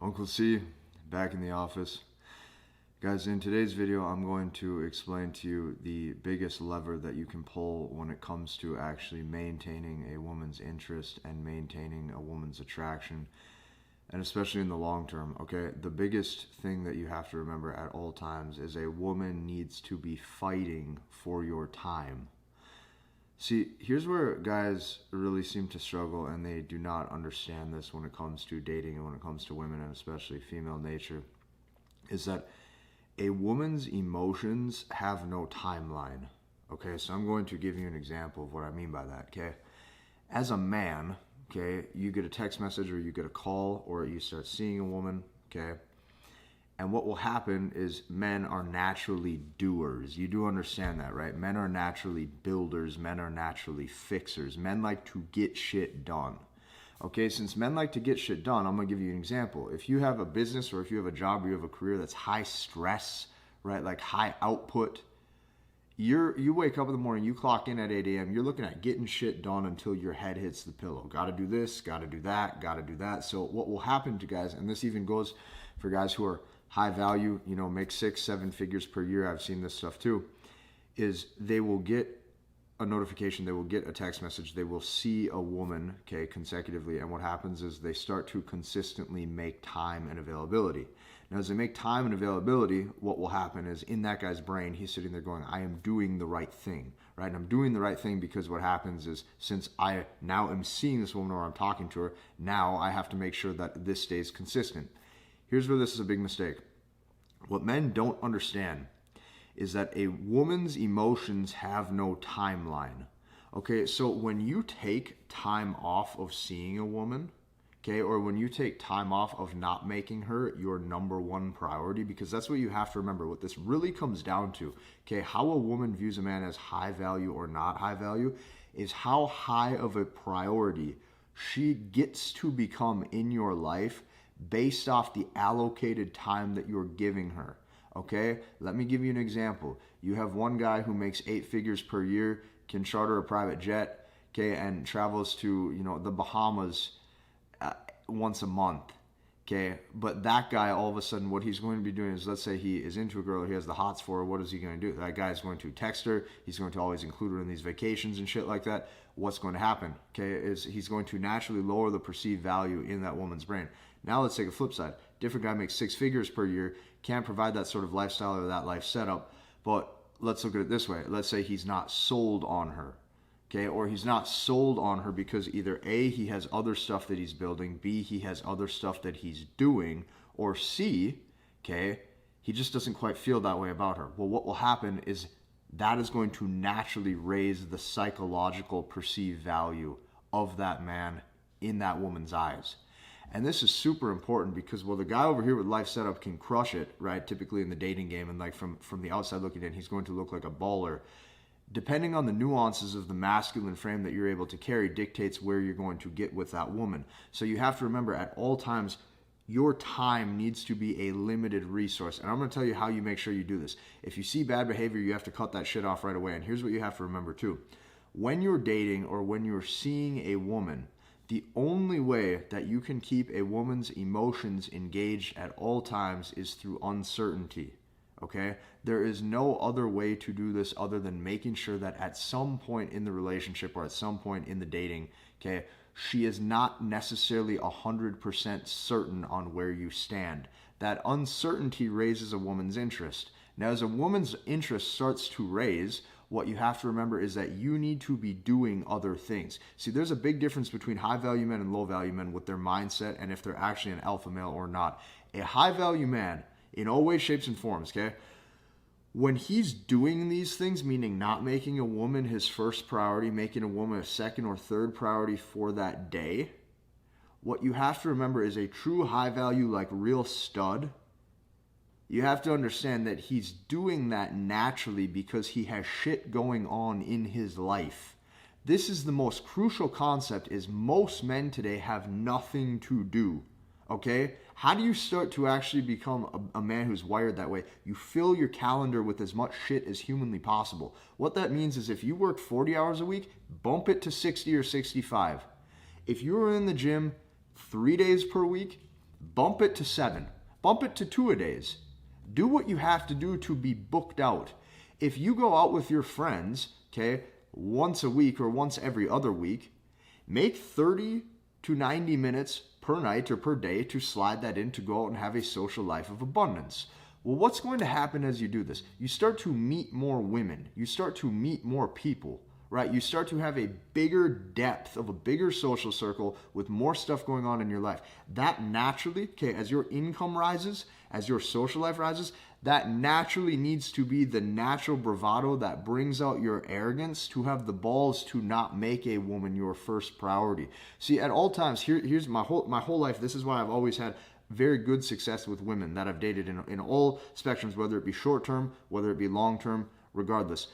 Uncle C, back in the office. Guys, in today's video, I'm going to explain to you the biggest lever that you can pull when it comes to actually maintaining a woman's interest and maintaining a woman's attraction, and especially in the long term, okay? The biggest thing that you have to remember at all times is a woman needs to be fighting for your time. See, here's where guys really seem to struggle, and they do not understand this when it comes to dating and when it comes to women, and especially female nature, is that a woman's emotions have no timeline. Okay, so I'm going to give you an example of what I mean by that, okay? As a man, okay, you get a text message or you get a call or you start seeing a woman, okay? And what will happen is men are naturally doers. You do understand that, right? Men are naturally builders. Men are naturally fixers. Men like to get shit done. Okay, since men like to get shit done, I'm going to give you an example. If you have a business or if you have a job or you have a career that's high stress, right, like high output, you wake up in the morning, you clock in at 8 a.m., you're looking at getting shit done until your head hits the pillow. Got to do this, got to do that, got to do that. So what will happen to guys, and this even goes for guys who are high value, you know, make 6-7 figures per year, I've seen this stuff too, is they will get a notification, they will get a text message, they will see a woman, okay, consecutively, and what happens is they start to consistently make time and availability. Now, as they make time and availability, what will happen is in that guy's brain, he's sitting there going, I am doing the right thing, right? And I'm doing the right thing because what happens is since I now am seeing this woman or I'm talking to her, now I have to make sure that this stays consistent. Here's where this is a big mistake. What men don't understand is that a woman's emotions have no timeline. Okay, so when you take time off of seeing a woman, okay, or when you take time off of not making her your number one priority, because that's what you have to remember. What this really comes down to, okay, how a woman views a man as high value or not high value is how high of a priority she gets to become in your life based off the allocated time that you're giving her. Okay, let me give you an example. You have one guy who makes 8 figures per year, can charter a private jet, okay, and travels to, you know, the Bahamas once a month, okay? But that guy, all of a sudden, what he's going to be doing is, let's say he is into a girl, he has the hots for her, what is he going to do? That guy is going to text her, he's going to always include her in these vacations and shit like that. What's going to happen, okay, is he's going to naturally lower the perceived value in that woman's brain. Now let's take a flip side. Different guy makes 6 figures per year, can't provide that sort of lifestyle or that life setup, but let's look at it this way. Let's say he's not sold on her, okay? Or he's not sold on her because either A, he has other stuff that he's building, B, he has other stuff that he's doing, or C, okay, he just doesn't quite feel that way about her. Well, what will happen is that is going to naturally raise the psychological perceived value of that man in that woman's eyes. And this is super important because, well, the guy over here with life setup can crush it, right? Typically in the dating game, and like from the outside looking in, he's going to look like a baller. Depending on the nuances of the masculine frame that you're able to carry dictates where you're going to get with that woman. So you have to remember at all times, your time needs to be a limited resource. And I'm going to tell you how you make sure you do this. If you see bad behavior, you have to cut that shit off right away. And here's what you have to remember too. When you're dating or when you're seeing a woman, the only way that you can keep a woman's emotions engaged at all times is through uncertainty, okay? There is no other way to do this other than making sure that at some point in the relationship or at some point in the dating, okay, she is not necessarily 100% certain on where you stand. That uncertainty raises a woman's interest. Now, as a woman's interest starts to raise, what you have to remember is that you need to be doing other things. See, there's a big difference between high value men and low value men with their mindset and if they're actually an alpha male or not. A high value man, in all ways, shapes, and forms, okay? When he's doing these things, meaning not making a woman his first priority, making a woman a second or third priority for that day, what you have to remember is a true high value, like real stud, you have to understand that he's doing that naturally because he has shit going on in his life. This is the most crucial concept, is most men today have nothing to do, okay? How do you start to actually become a man who's wired that way? You fill your calendar with as much shit as humanly possible. What that means is if you work 40 hours a week, bump it to 60 or 65. If you're in the gym 3 days per week, bump it to 7, bump it to 2-a-days. Do what you have to do to be booked out. If you go out with your friends, okay, once a week or once every other week, make 30 to 90 minutes per night or per day to slide that in to go out and have a social life of abundance. Well, what's going to happen as you do this? You start to meet more women. You start to meet more people, right? You start to have a bigger depth of a bigger social circle with more stuff going on in your life. That naturally, okay, as your income rises, as your social life rises, that naturally needs to be the natural bravado that brings out your arrogance to have the balls to not make a woman your first priority. See, at all times, here's my whole life, this is why I've always had very good success with women that I've dated in all spectrums, whether it be short term, whether it be long term, regardless.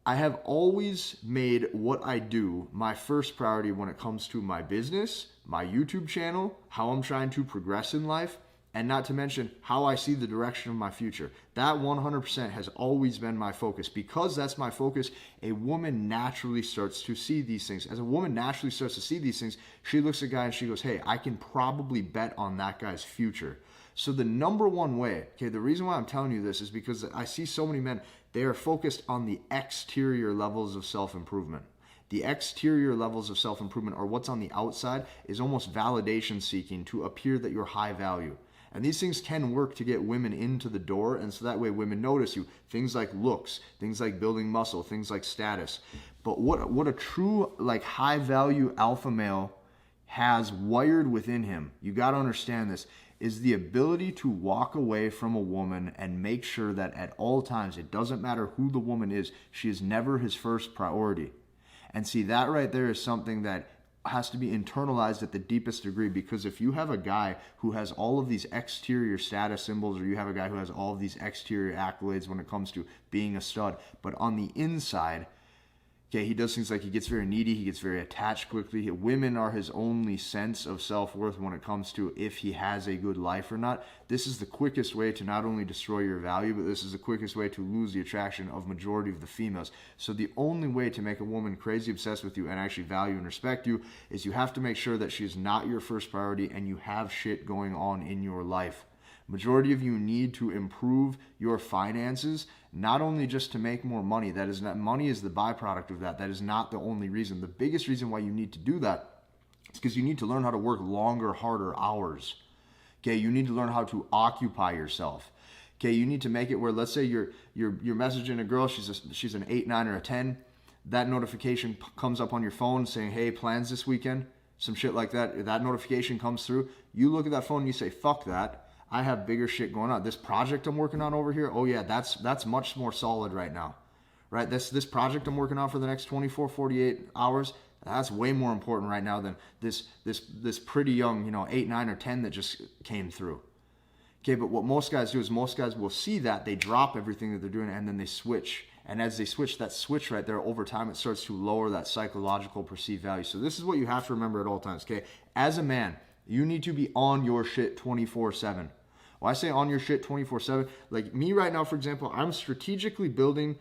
I have always made what I do my first priority when it comes to my business, my YouTube channel, how I'm trying to progress in life, and not to mention how I see the direction of my future. That 100% has always been my focus. Because that's my focus, a woman naturally starts to see these things. As a woman naturally starts to see these things, she looks at a guy and she goes, hey, I can probably bet on that guy's future. So the number one way, okay, the reason why I'm telling you this is because I see so many men, they are focused on the exterior levels of self-improvement. The exterior levels of self-improvement, or what's on the outside, is almost validation seeking to appear that you're high value. And these things can work to get women into the door, and so that way women notice you. Things like looks, things like building muscle, things like status. But what a true like high value alpha male has wired within him, you got to understand this, is the ability to walk away from a woman and make sure that at all times, it doesn't matter who the woman is, she is never his first priority. And see, that right there is something that has to be internalized at the deepest degree, because if you have a guy who has all of these exterior status symbols, or you have a guy who has all of these exterior accolades when it comes to being a stud, but on the inside, okay, he does things like he gets very needy, he gets very attached quickly. Women are his only sense of self-worth when it comes to if he has a good life or not. This is the quickest way to not only destroy your value, but this is the quickest way to lose the attraction of majority of the females. So the only way to make a woman crazy obsessed with you and actually value and respect you is you have to make sure that she's not your first priority and you have shit going on in your life. Majority of you need to improve your finances, not only just to make more money. That is not, money is the byproduct of that. That is not the only reason. The biggest reason why you need to do that is because you need to learn how to work longer, harder hours. Okay, you need to learn how to occupy yourself. Okay, you need to make it where, let's say you're messaging a girl, she's an 8, 9, or a 10. That notification comes up on your phone saying, hey, plans this weekend, some shit like that. That notification comes through. You look at that phone and you say, fuck that. I have bigger shit going on. This project I'm working on over here, oh yeah, that's much more solid right now, right? This project I'm working on for the next 24, 48 hours, that's way more important right now than this pretty young, 8, 9, or 10 that just came through. Okay, but what most guys do is most guys will see that, they drop everything that they're doing, and then they switch. And as they switch, that switch right there, over time, it starts to lower that psychological perceived value. So this is what you have to remember at all times, okay? As a man, you need to be on your shit 24/7. Well, I say on your shit 24/7. Like me right now, for example, I'm strategically building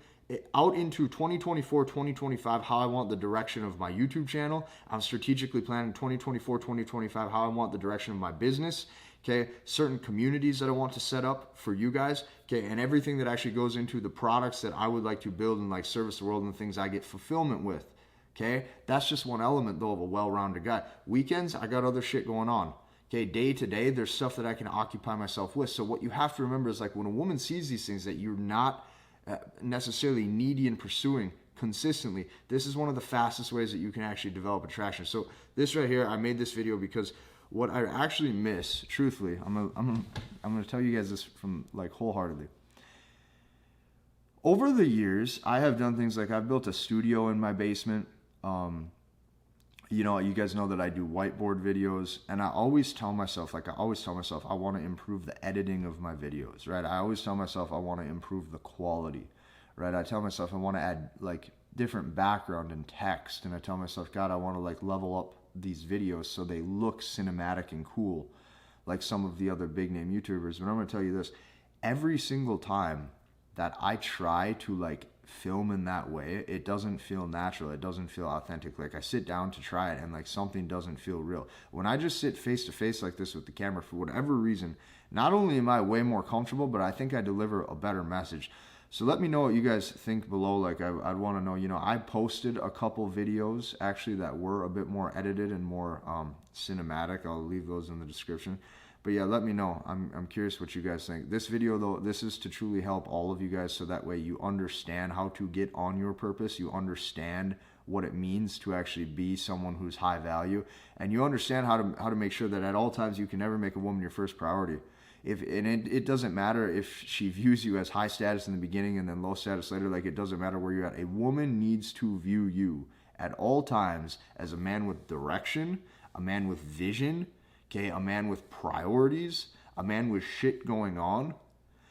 out into 2024, 2025, how I want the direction of my YouTube channel. I'm strategically planning 2024, 2025, how I want the direction of my business. Okay, certain communities that I want to set up for you guys. Okay, and everything that actually goes into the products that I would like to build and like service the world and the things I get fulfillment with. Okay, that's just one element though of a well-rounded guy. Weekends, I got other shit going on. Okay, day to day, there's stuff that I can occupy myself with. So what you have to remember is like when a woman sees these things that you're not necessarily needy in pursuing consistently, this is one of the fastest ways that you can actually develop attraction. So this right here, I made this video because what I actually miss, truthfully, I'm gonna tell you guys this from like wholeheartedly. Over the years, I have done things like I've built a studio in my basement. You guys know that I do whiteboard videos, and I always tell myself, I want to improve the editing of my videos, right? I always tell myself I want to improve the quality, right? I tell myself I want to add like different background and text, and I tell myself, God, I want to like level up these videos so they look cinematic and cool, like some of the other big name YouTubers. But I'm going to tell you this, every single time that I try to like film in that way, it doesn't feel natural. It doesn't feel authentic. Like I sit down to try it and like something doesn't feel real. When I just sit face to face like this with the camera, for whatever reason, not only am I way more comfortable, but I think I deliver a better message. So let me know what you guys think below. Like I'd want to know, you know, I posted a couple videos actually that were a bit more edited and more cinematic. I'll leave those in the description. But yeah, let me know. I'm curious what you guys think. This video, though, this is to truly help all of you guys, so that way you understand how to get on your purpose. You understand what it means to actually be someone who's high value, and you understand how to make sure that at all times you can never make a woman your first priority. It doesn't matter if she views you as high status in the beginning and then low status later. Like, it doesn't matter where you're at. A woman needs to view you at all times as a man with direction, a man with vision, okay, a man with priorities, a man with shit going on.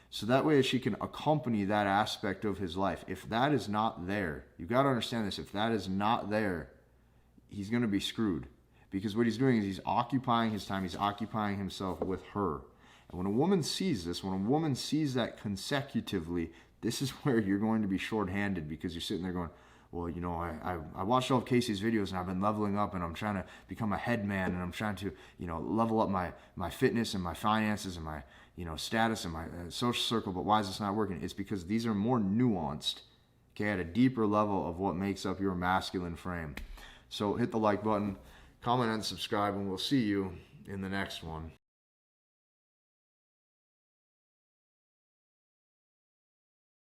So that way she can accompany that aspect of his life. If that is not there, you got to understand this. If that is not there, he's going to be screwed. Because what he's doing is he's occupying his time. He's occupying himself with her. And when a woman sees this, when a woman sees that consecutively, this is where you're going to be shorthanded, because you're sitting there going, well, you know, I watched all of Casey's videos and I've been leveling up and I'm trying to become a head man and I'm trying to, you know, level up my fitness and my finances and my, you know, status and my social circle. But why is this not working? It's because these are more nuanced, okay, at a deeper level of what makes up your masculine frame. So hit the like button, comment and subscribe, and we'll see you in the next one.